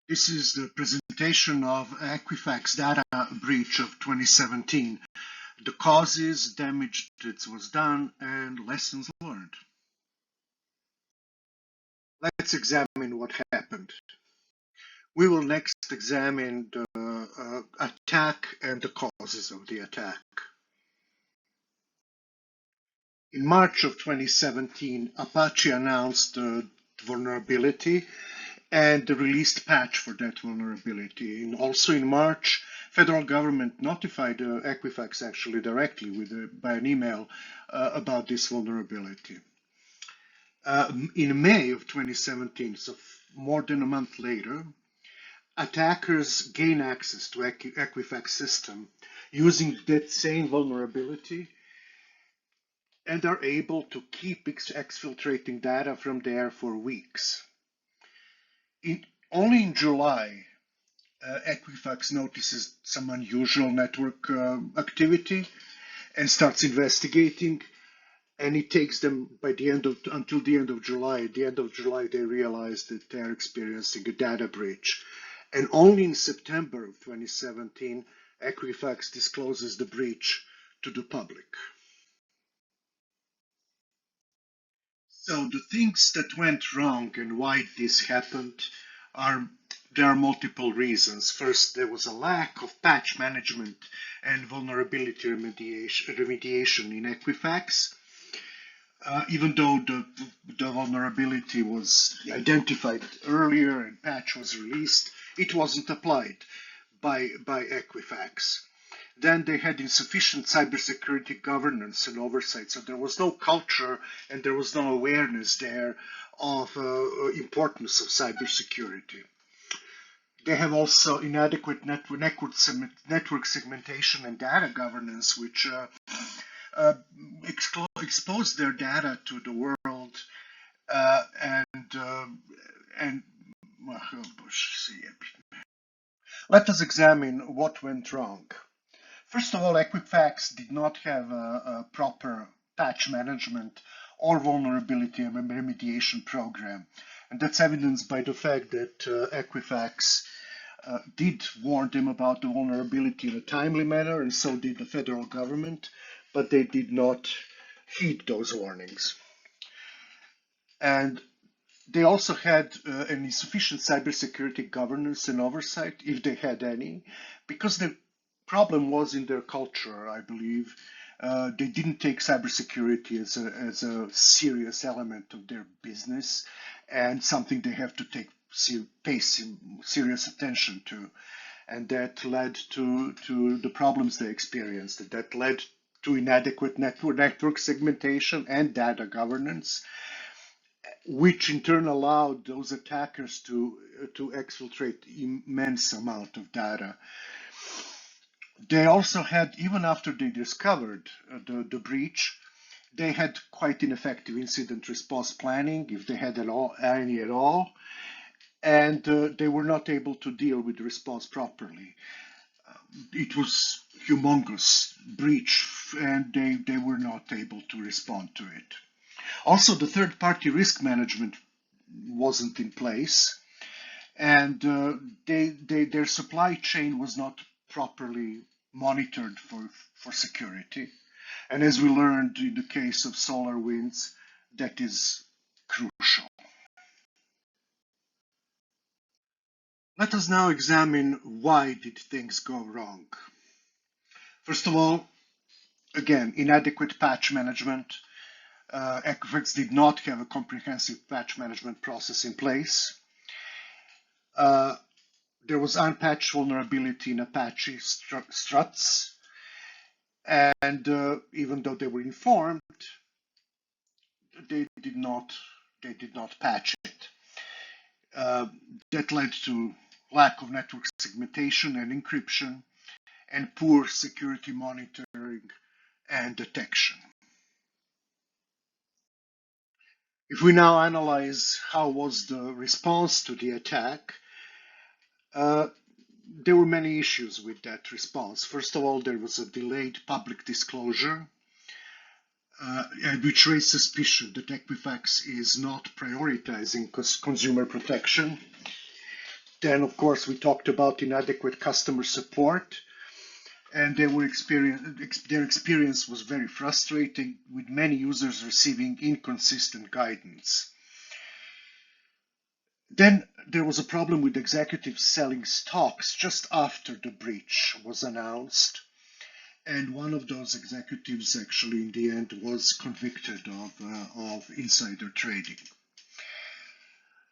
This is the presentation of Equifax data breach of 2017, the causes, damage that was done, and lessons learned. Let's examine what happened. We will next examine the attack and the causes of the attack. In March of 2017, Apache announced the vulnerability and the released patch for that vulnerability. And also in March, federal government notified Equifax actually directly by an email about this vulnerability. In May of 2017, so more than a month later, attackers gain access to Equifax system using that same vulnerability and are able to keep exfiltrating data from there for weeks. Only in July, Equifax notices some unusual network activity and starts investigating, and it takes them until the end of July. At the end of July, they realize that they're experiencing a data breach. And only in September of 2017, Equifax discloses the breach to the public. So the things that went wrong and why this happened there are multiple reasons. First, there was a lack of patch management and vulnerability remediation in Equifax. Even though the vulnerability was identified earlier and patch was released, it wasn't applied by Equifax. Then they had insufficient cybersecurity governance and oversight, so there was no culture and there was no awareness there of importance of cybersecurity. They have also inadequate network segmentation and data governance, which expose their data to the world let us examine what went wrong. First of all, Equifax did not have a proper patch management or vulnerability remediation program. And that's evidenced by the fact that Equifax did warn them about the vulnerability in a timely manner, and so did the federal government, but they did not heed those warnings. And they also had an insufficient cybersecurity governance and oversight, if they had any, because the problem was in their culture, I believe. They didn't take cybersecurity as a serious element of their business and something they have to pay serious attention to. And that led to the problems they experienced. That led to inadequate network segmentation and data governance, which in turn allowed those attackers to exfiltrate immense amount of data. They also had, even after they discovered the breach, they had quite ineffective incident response planning, if they had any at all, and they were not able to deal with the response properly. It was humongous breach, and they were not able to respond to it. Also, the third-party risk management wasn't in place, and their supply chain was not properly monitored for security. And as we learned in the case of SolarWinds, that is crucial. Let us now examine why did things go wrong. First of all, again, inadequate patch management. Equifax did not have a comprehensive patch management process in place. There was unpatched vulnerability in Apache struts, and even though they were informed, they did not patch it. That led to lack of network segmentation and encryption, and poor security monitoring and detection. If we now analyze how was the response to the attack, there were many issues with that response. First of all, there was a delayed public disclosure, which raised suspicion that Equifax is not prioritizing consumer protection. Then, of course, we talked about inadequate customer support, and their experience was very frustrating, with many users receiving inconsistent guidance. Then there was a problem with executives selling stocks just after the breach was announced. And one of those executives actually in the end was convicted of insider trading.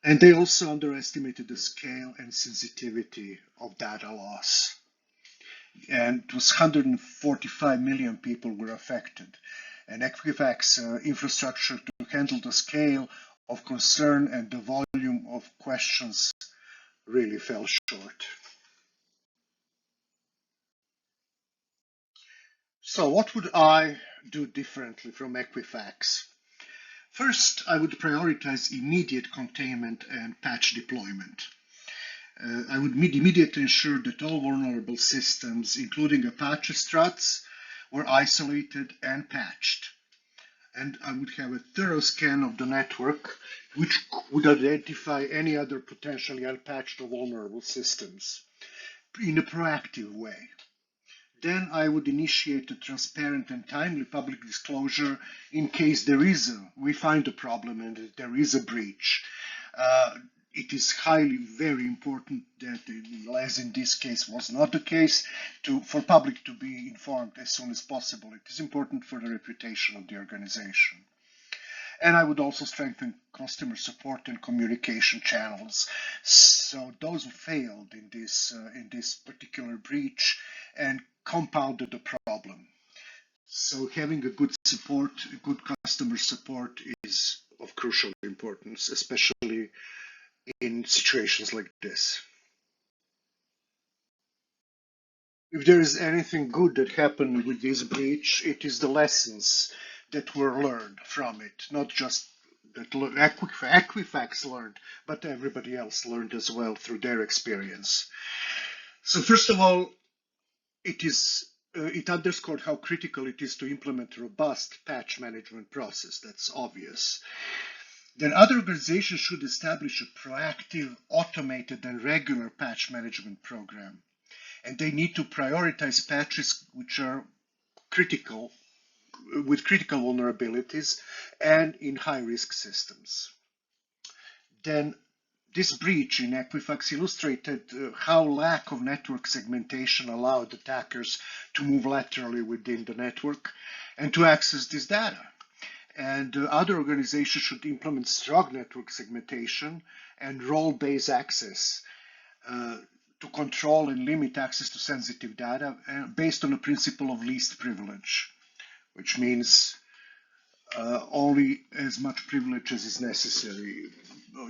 And they also underestimated the scale and sensitivity of data loss. And it was 145 million people were affected. And Equifax infrastructure to handle the scale of concern and the volume of questions really fell short. So what would I do differently from Equifax? First, I would prioritize immediate containment and patch deployment. I would immediately ensure that all vulnerable systems, including Apache struts, were isolated and patched. And I would have a thorough scan of the network, which would identify any other potentially unpatched or vulnerable systems in a proactive way. Then I would initiate a transparent and timely public disclosure in case we find a problem and there is a breach. It is very important that, as in this case was not the case, for public to be informed as soon as possible. It is important for the reputation of the organization. And I would also strengthen customer support and communication channels. So those who failed in this particular breach and compounded the problem. So having a good customer support is of crucial importance, especially in situations like this. If there is anything good that happened with this breach, it is the lessons that were learned from it, not just that Equifax learned, but everybody else learned as well through their experience. So first of all, it underscored how critical it is to implement a robust patch management process. That's obvious. Then other organizations should establish a proactive, automated, and regular patch management program. And they need to prioritize patches which are critical, with critical vulnerabilities and in high-risk systems. Then this breach in Equifax illustrated how lack of network segmentation allowed attackers to move laterally within the network and to access this data. And other organizations should implement strong network segmentation and role-based access to control and limit access to sensitive data based on the principle of least privilege, which means only as much privilege as is necessary.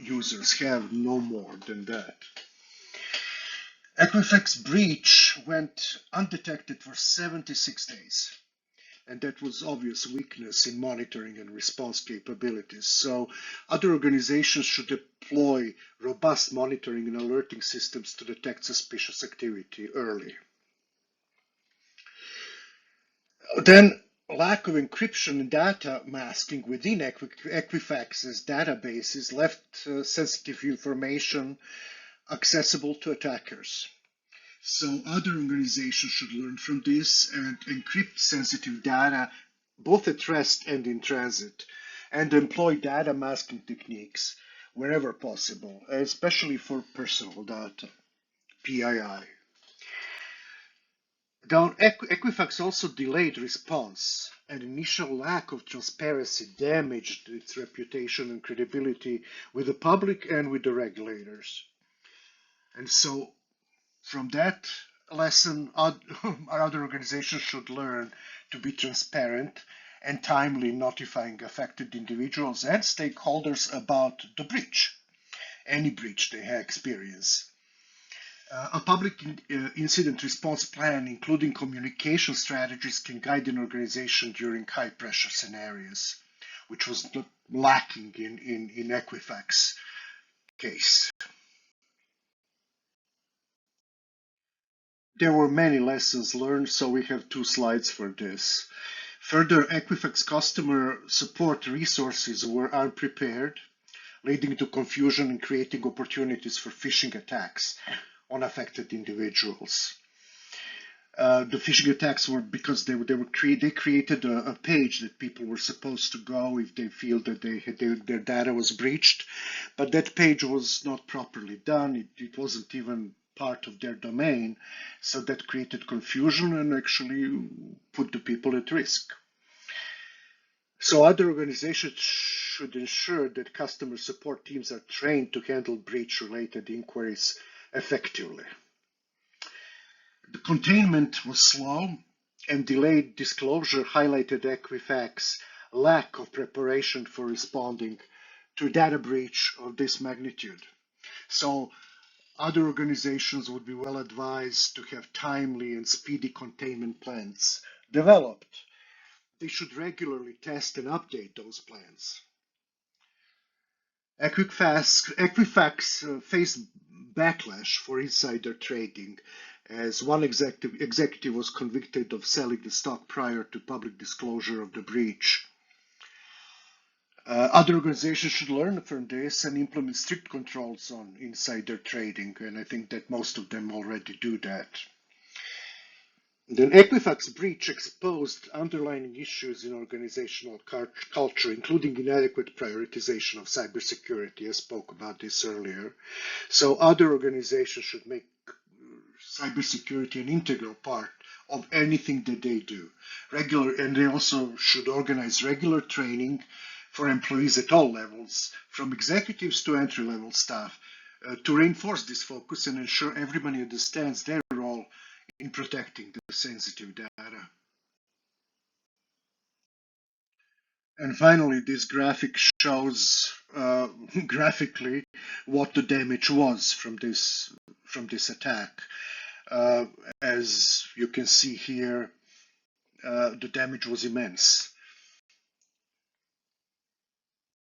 Users have no more than that. Equifax breach went undetected for 76 days, and that was obvious weakness in monitoring and response capabilities. So other organizations should deploy robust monitoring and alerting systems to detect suspicious activity early. Then lack of encryption and data masking within Equifax's databases left sensitive information accessible to attackers. So other organizations should learn from this and encrypt sensitive data both at rest and in transit, and employ data masking techniques wherever possible, especially for personal data, PII. Now, Equifax also delayed response, and initial lack of transparency damaged its reputation and credibility with the public and with the regulators. And so, from that lesson, our other organizations should learn to be transparent and timely notifying affected individuals and stakeholders about the breach, any breach they have experienced. A public incident response plan, including communication strategies, can guide an organization during high-pressure scenarios, which was lacking in Equifax case. There were many lessons learned, so we have 2 slides for this. Further, Equifax customer support resources were unprepared. leading to confusion and creating opportunities for phishing attacks on affected individuals. The phishing attacks were because they created a page that people were supposed to go if they feel that their data was breached, but that page was not properly done. It wasn't even part of their domain, so that created confusion and actually put the people at risk. So other organizations should ensure that customer support teams are trained to handle breach-related inquiries effectively. The containment was slow, and delayed disclosure highlighted Equifax's lack of preparation for responding to a data breach of this magnitude. So other organizations would be well advised to have timely and speedy containment plans developed. They should regularly test and update those plans. Equifax faced backlash for insider trading, as one executive was convicted of selling the stock prior to public disclosure of the breach. Other organizations should learn from this and implement strict controls on insider trading, and I think that most of them already do that. The Equifax breach exposed underlying issues in organizational culture, including inadequate prioritization of cybersecurity. I spoke about this earlier. So other organizations should make cybersecurity an integral part of anything that they do. And they also should organize regular training for employees at all levels, from executives to entry-level staff, to reinforce this focus and ensure everybody understands their role in protecting the sensitive data. And finally, this graphic shows graphically what the damage was from this attack. As you can see here, the damage was immense.